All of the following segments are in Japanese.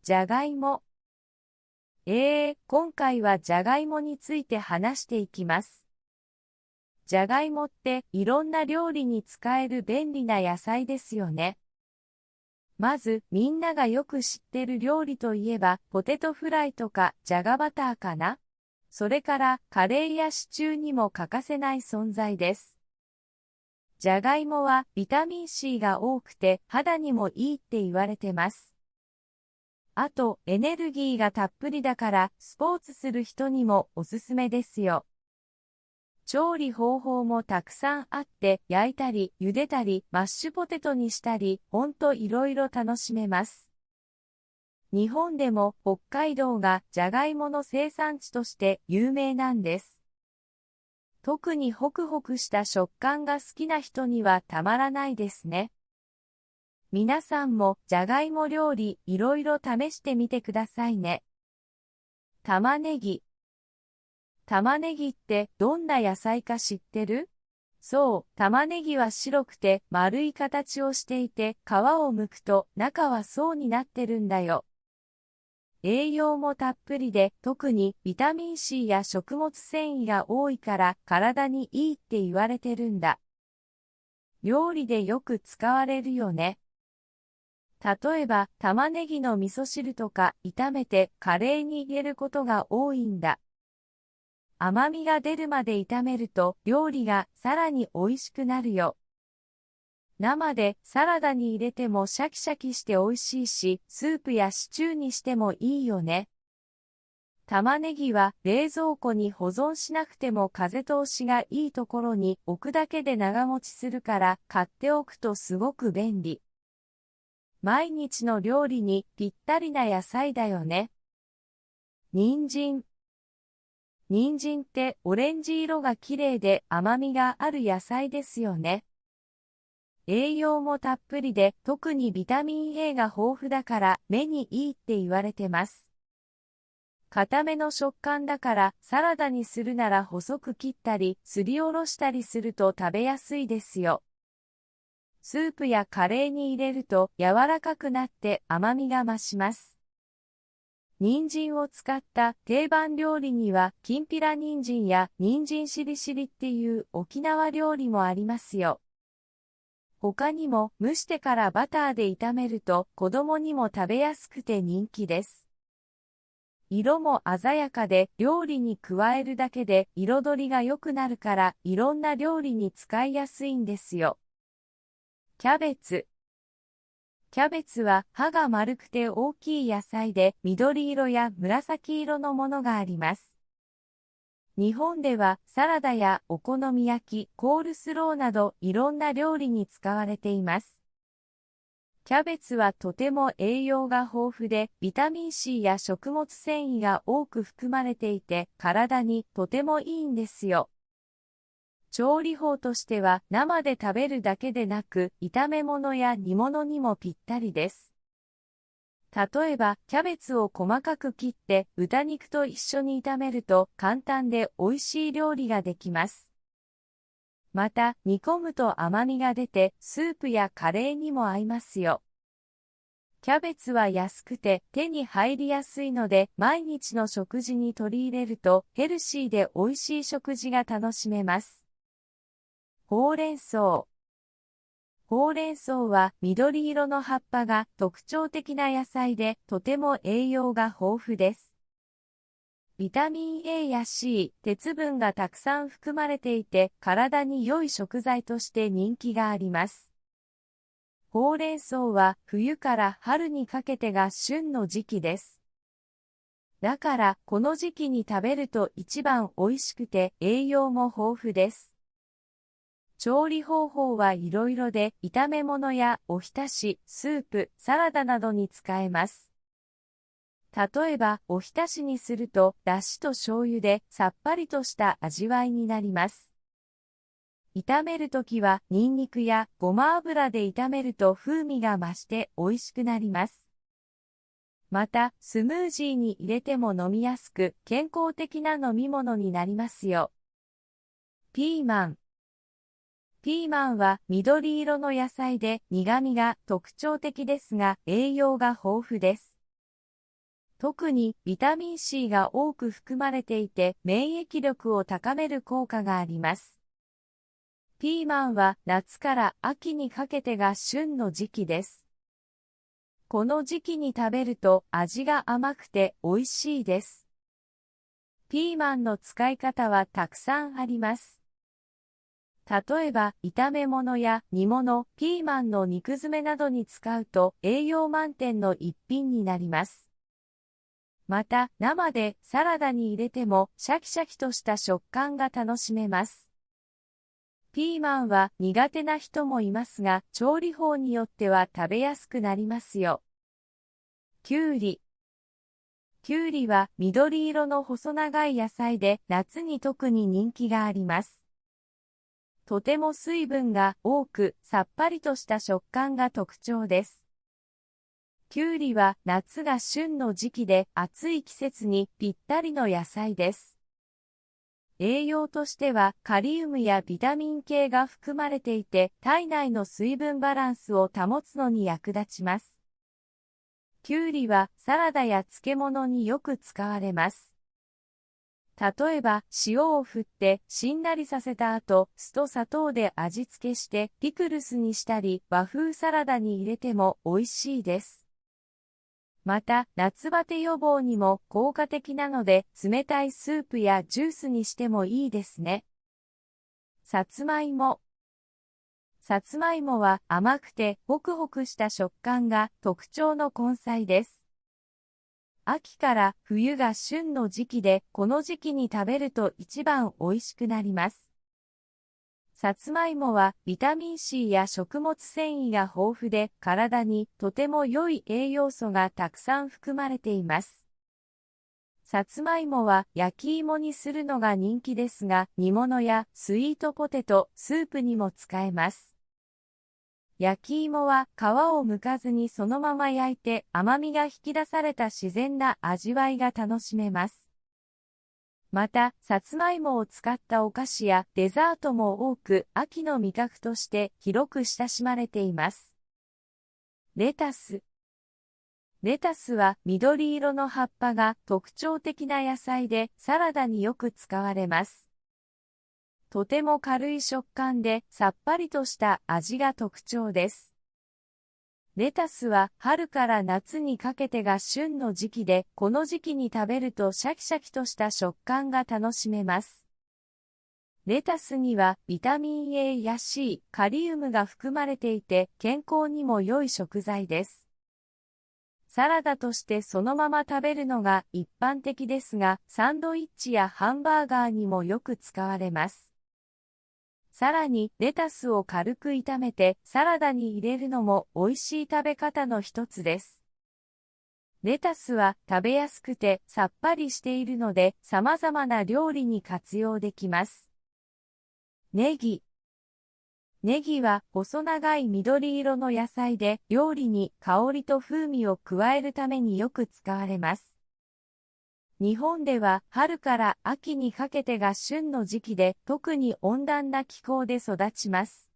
じゃがいも。今回はじゃがいもについて話していきます。じゃがいもっていろんな料理に使える便利な野菜ですよね。まずみんながよく知ってる料理といえばポテトフライとかじゃがバターかな。それからカレーやシチューにも欠かせない存在です。じゃがいもはビタミン C が多くて肌にもいいって言われてます。あとエネルギーがたっぷりだからスポーツする人にもおすすめですよ。調理方法もたくさんあって焼いたり茹でたりマッシュポテトにしたりほんといろいろ楽しめます。日本でも北海道がじゃがいもの生産地として有名なんです。特にホクホクした食感が好きな人にはたまらないですね。皆さんもじゃがいも料理いろいろ試してみてくださいね。玉ねぎ。玉ねぎってどんな野菜か知ってる？そう、玉ねぎは白くて丸い形をしていて皮を剥くと中は層になってるんだよ。栄養もたっぷりで特にビタミン C や食物繊維が多いから体にいいって言われてるんだ。料理でよく使われるよね。例えば玉ねぎの味噌汁とか炒めてカレーに入れることが多いんだ。甘みが出るまで炒めると料理がさらに美味しくなるよ。生でサラダに入れてもシャキシャキして美味しいし、スープやシチューにしてもいいよね。玉ねぎは冷蔵庫に保存しなくても風通しがいいところに置くだけで長持ちするから買っておくとすごく便利。毎日の料理にぴったりな野菜だよね。人参。人参ってオレンジ色が綺麗で甘みがある野菜ですよね。栄養もたっぷりで特にビタミン A が豊富だから目にいいって言われてます。固めの食感だからサラダにするなら細く切ったりすりおろしたりすると食べやすいですよ。スープやカレーに入れると柔らかくなって甘みが増します。人参を使った定番料理にはきんぴら人参や人参しりしりっていう沖縄料理もありますよ。他にも蒸してからバターで炒めると子供にも食べやすくて人気です。色も鮮やかで料理に加えるだけで彩りが良くなるからいろんな料理に使いやすいんですよ。キャベツ。キャベツは葉が丸くて大きい野菜で緑色や紫色のものがあります。日本ではサラダやお好み焼き、コールスローなどいろんな料理に使われています。キャベツはとても栄養が豊富でビタミン C や食物繊維が多く含まれていて体にとてもいいんですよ。調理法としては生で食べるだけでなく炒め物や煮物にもぴったりです。例えばキャベツを細かく切って豚肉と一緒に炒めると簡単で美味しい料理ができます。また煮込むと甘みが出てスープやカレーにも合いますよ。キャベツは安くて手に入りやすいので毎日の食事に取り入れるとヘルシーで美味しい食事が楽しめます。ほうれん草。ほうれん草は緑色の葉っぱが特徴的な野菜でとても栄養が豊富です。ビタミン A や C、鉄分がたくさん含まれていて体に良い食材として人気があります。ほうれん草は冬から春にかけてが旬の時期です。だからこの時期に食べると一番美味しくて栄養も豊富です。調理方法はいろいろで、炒め物やおひたし、スープ、サラダなどに使えます。例えば、おひたしにすると、だしと醤油でさっぱりとした味わいになります。炒めるときは、ニンニクやごま油で炒めると風味が増して美味しくなります。また、スムージーに入れても飲みやすく、健康的な飲み物になりますよ。ピーマン。ピーマンは緑色の野菜で苦味が特徴的ですが栄養が豊富です。特にビタミン C が多く含まれていて免疫力を高める効果があります。ピーマンは夏から秋にかけてが旬の時期です。この時期に食べると味が甘くて美味しいです。ピーマンの使い方はたくさんあります。例えば、炒め物や煮物、ピーマンの肉詰めなどに使うと栄養満点の一品になります。また、生でサラダに入れてもシャキシャキとした食感が楽しめます。ピーマンは苦手な人もいますが、調理法によっては食べやすくなりますよ。きゅうり。きゅうりは緑色の細長い野菜で夏に特に人気があります。とても水分が多くさっぱりとした食感が特徴です。きゅうりは夏が旬の時期で暑い季節にぴったりの野菜です。栄養としてはカリウムやビタミン系が含まれていて体内の水分バランスを保つのに役立ちます。きゅうりはサラダや漬物によく使われます。例えば塩を振ってしんなりさせた後、酢と砂糖で味付けしてピクルスにしたり和風サラダに入れても美味しいです。また夏バテ予防にも効果的なので冷たいスープやジュースにしてもいいですね。さつまいも。さつまいもは甘くてホクホクした食感が特徴の根菜です。秋から冬が旬の時期で、この時期に食べると一番美味しくなります。さつまいもはビタミン C や食物繊維が豊富で、体にとても良い栄養素がたくさん含まれています。さつまいもは焼き芋にするのが人気ですが、煮物やスイートポテト、スープにも使えます。焼き芋は皮を剥かずにそのまま焼いて甘みが引き出された自然な味わいが楽しめます。また、さつまいもを使ったお菓子やデザートも多く秋の味覚として広く親しまれています。レタス。レタスは緑色の葉っぱが特徴的な野菜でサラダによく使われます。とても軽い食感でさっぱりとした味が特徴です。レタスは春から夏にかけてが旬の時期で、この時期に食べるとシャキシャキとした食感が楽しめます。レタスにはビタミン A や C、カリウムが含まれていて健康にも良い食材です。サラダとしてそのまま食べるのが一般的ですが、サンドイッチやハンバーガーにもよく使われます。さらに、レタスを軽く炒めてサラダに入れるのも美味しい食べ方の一つです。レタスは食べやすくてさっぱりしているので、様々な料理に活用できます。ネギ。ネギは細長い緑色の野菜で、料理に香りと風味を加えるためによく使われます。日本では春から秋にかけてが旬の時期で、特に温暖な気候で育ちます。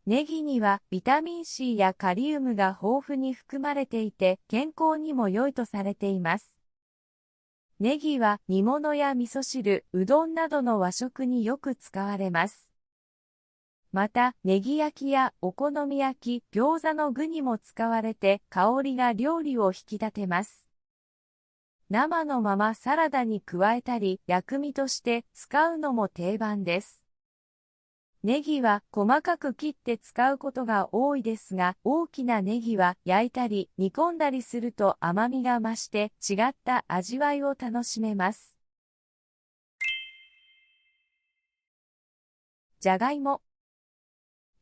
ネギにはビタミン C やカリウムが豊富に含まれていて、健康にも良いとされています。ネギは煮物や味噌汁、うどんなどの和食によく使われます。また、ネギ焼きやお好み焼き、餃子の具にも使われて、香りが料理を引き立てます。生のままサラダに加えたり、薬味として使うのも定番です。ネギは細かく切って使うことが多いですが、大きなネギは焼いたり煮込んだりすると甘みが増して違った味わいを楽しめます。じゃがいも。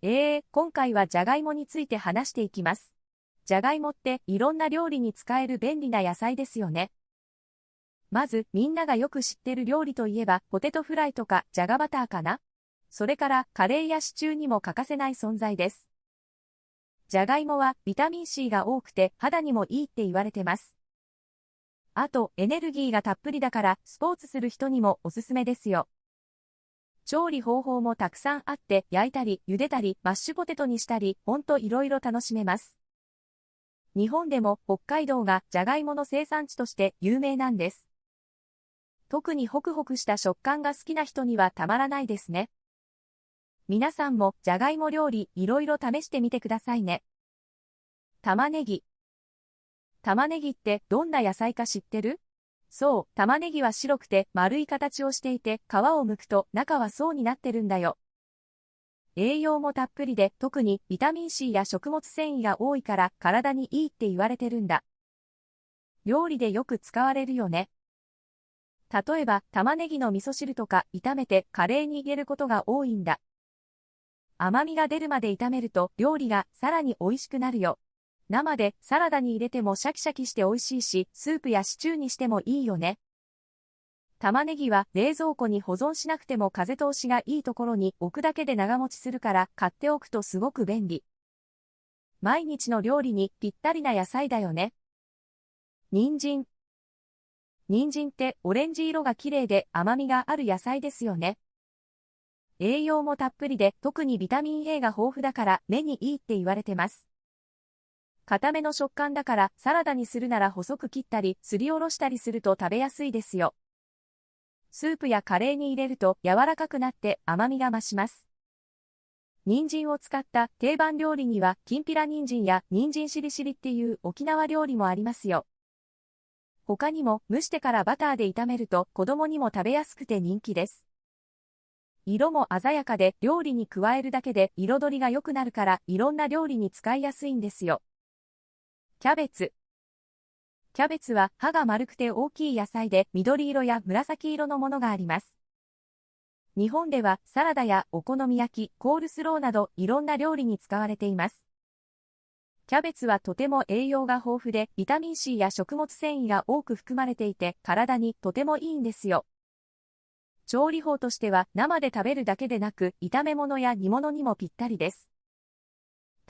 今回はじゃがいもについて話していきます。じゃがいもっていろんな料理に使える便利な野菜ですよね。まず、みんながよく知ってる料理といえば、ポテトフライとか、じゃがバターかな。それから、カレーやシチューにも欠かせない存在です。じゃがいもは、ビタミン C が多くて、肌にもいいって言われてます。あと、エネルギーがたっぷりだから、スポーツする人にもおすすめですよ。調理方法もたくさんあって、焼いたり、茹でたり、マッシュポテトにしたり、ほんといろいろ楽しめます。日本でも北海道がじゃがいもの生産地として有名なんです。特にホクホクした食感が好きな人にはたまらないですね。皆さんもじゃがいも料理いろいろ試してみてくださいね。玉ねぎ。玉ねぎってどんな野菜か知ってる？そう、玉ねぎは白くて丸い形をしていて、皮を剥くと中は層になってるんだよ。栄養もたっぷりで、特にビタミン C や食物繊維が多いから体にいいって言われてるんだ。料理でよく使われるよね。例えば、玉ねぎの味噌汁とか炒めてカレーに入れることが多いんだ。甘みが出るまで炒めると料理がさらに美味しくなるよ。生でサラダに入れてもシャキシャキして美味しいし、スープやシチューにしてもいいよね。玉ねぎは冷蔵庫に保存しなくても風通しがいいところに置くだけで長持ちするから買っておくとすごく便利。毎日の料理にぴったりな野菜だよね。人参。人参ってオレンジ色が綺麗で甘みがある野菜ですよね。栄養もたっぷりで特にビタミン A が豊富だから目にいいって言われてます。固めの食感だからサラダにするなら細く切ったりすりおろしたりすると食べやすいですよ。スープやカレーに入れると柔らかくなって甘みが増します。人参を使った定番料理にはきんぴら人参や人参しりしりっていう沖縄料理もありますよ。他にも蒸してからバターで炒めると子供にも食べやすくて人気です。色も鮮やかで料理に加えるだけで彩りが良くなるからいろんな料理に使いやすいんですよ。キャベツ。キャベツは葉が丸くて大きい野菜で緑色や紫色のものがあります。日本ではサラダやお好み焼き、コールスローなどいろんな料理に使われています。キャベツはとても栄養が豊富でビタミン C や食物繊維が多く含まれていて体にとてもいいんですよ。調理法としては生で食べるだけでなく炒め物や煮物にもぴったりです。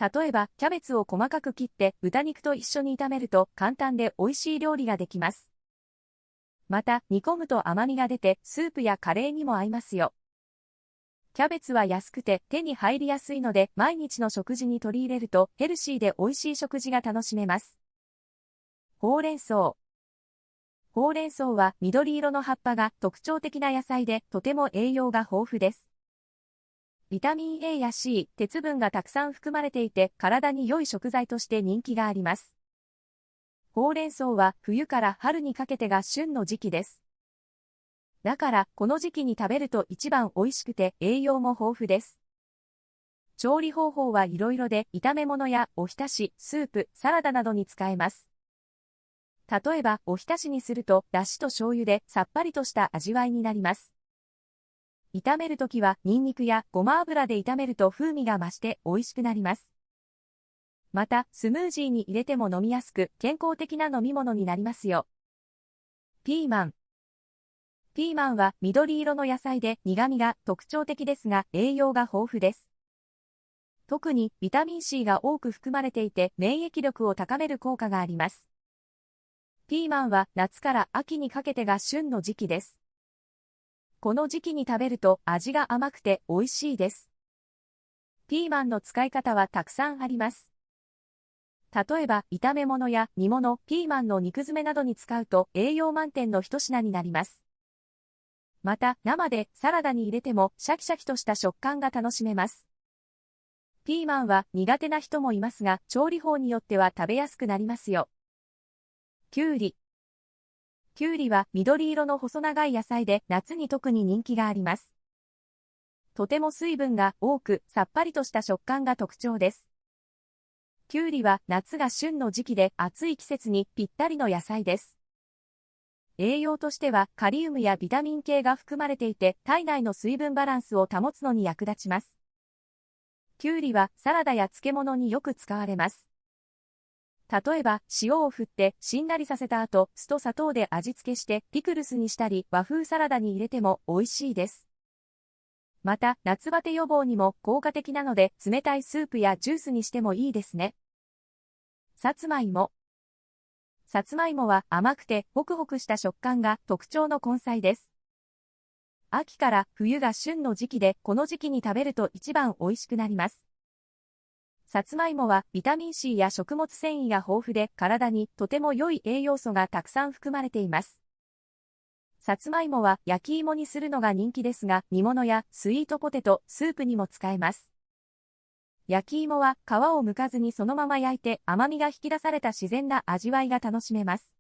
例えば、キャベツを細かく切って豚肉と一緒に炒めると簡単で美味しい料理ができます。また、煮込むと甘みが出てスープやカレーにも合いますよ。キャベツは安くて手に入りやすいので毎日の食事に取り入れるとヘルシーで美味しい食事が楽しめます。ほうれん草。ほうれん草は緑色の葉っぱが特徴的な野菜でとても栄養が豊富です。ビタミン A や C、鉄分がたくさん含まれていて体に良い食材として人気があります。ほうれん草は冬から春にかけてが旬の時期です。だからこの時期に食べると一番美味しくて栄養も豊富です。調理方法はいろいろで炒め物やおひたし、スープ、サラダなどに使えます。例えばおひたしにするとだしと醤油でさっぱりとした味わいになります。炒めるときはニンニクやごま油で炒めると風味が増して美味しくなります。また、スムージーに入れても飲みやすく健康的な飲み物になりますよ。ピーマン。ピーマンは緑色の野菜で苦味が特徴的ですが栄養が豊富です。特にビタミン C が多く含まれていて免疫力を高める効果があります。ピーマンは夏から秋にかけてが旬の時期です。この時期に食べると味が甘くて美味しいです。ピーマンの使い方はたくさんあります。例えば炒め物や煮物、ピーマンの肉詰めなどに使うと栄養満点の一品になります。また生でサラダに入れてもシャキシャキとした食感が楽しめます。ピーマンは苦手な人もいますが調理法によっては食べやすくなりますよ。きゅうり。きゅうりは緑色の細長い野菜で夏に特に人気があります。とても水分が多くさっぱりとした食感が特徴です。きゅうりは夏が旬の時期で暑い季節にぴったりの野菜です。栄養としてはカリウムやビタミン系が含まれていて体内の水分バランスを保つのに役立ちます。きゅうりはサラダや漬物によく使われます。例えば塩を振ってしんなりさせた後酢と砂糖で味付けしてピクルスにしたり和風サラダに入れても美味しいです。また夏バテ予防にも効果的なので冷たいスープやジュースにしてもいいですね。さつまいも。さつまいもは甘くてホクホクした食感が特徴の根菜です。秋から冬が旬の時期でこの時期に食べると一番美味しくなります。さつまいもはビタミン C や食物繊維が豊富で体にとても良い栄養素がたくさん含まれています。さつまいもは焼き芋にするのが人気ですが、煮物やスイートポテト、スープにも使えます。焼き芋は皮を剥かずにそのまま焼いて甘みが引き出された自然な味わいが楽しめます。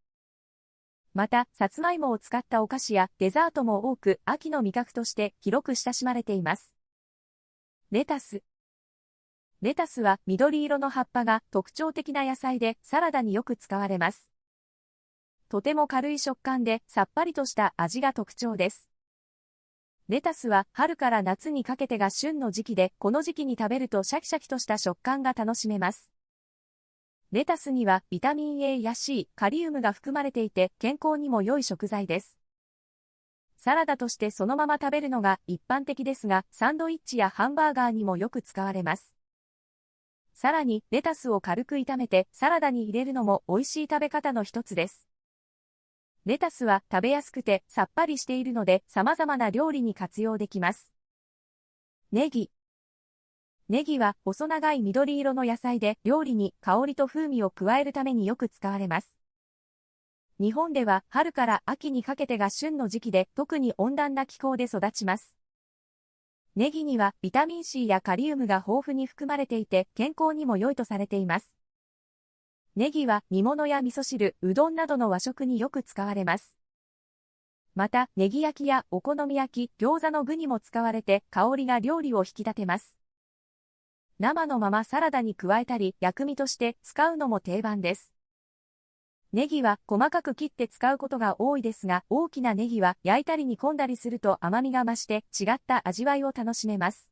また、さつまいもを使ったお菓子やデザートも多く、秋の味覚として広く親しまれています。レタス。レタスは緑色の葉っぱが特徴的な野菜でサラダによく使われます。とても軽い食感でさっぱりとした味が特徴です。レタスは春から夏にかけてが旬の時期で、この時期に食べるとシャキシャキとした食感が楽しめます。レタスにはビタミン A や C、カリウムが含まれていて健康にも良い食材です。サラダとしてそのまま食べるのが一般的ですが、サンドイッチやハンバーガーにもよく使われます。さらに、レタスを軽く炒めてサラダに入れるのも美味しい食べ方の一つです。レタスは食べやすくてさっぱりしているので様々な料理に活用できます。ネギ。ネギは細長い緑色の野菜で料理に香りと風味を加えるためによく使われます。日本では春から秋にかけてが旬の時期で特に温暖な気候で育ちます。ネギにはビタミン C やカリウムが豊富に含まれていて健康にも良いとされています。ネギは煮物や味噌汁、うどんなどの和食によく使われます。また、ネギ焼きやお好み焼き、餃子の具にも使われて香りが料理を引き立てます。生のままサラダに加えたり、薬味として使うのも定番です。ネギは細かく切って使うことが多いですが、大きなネギは焼いたり煮込んだりすると甘みが増して違った味わいを楽しめます。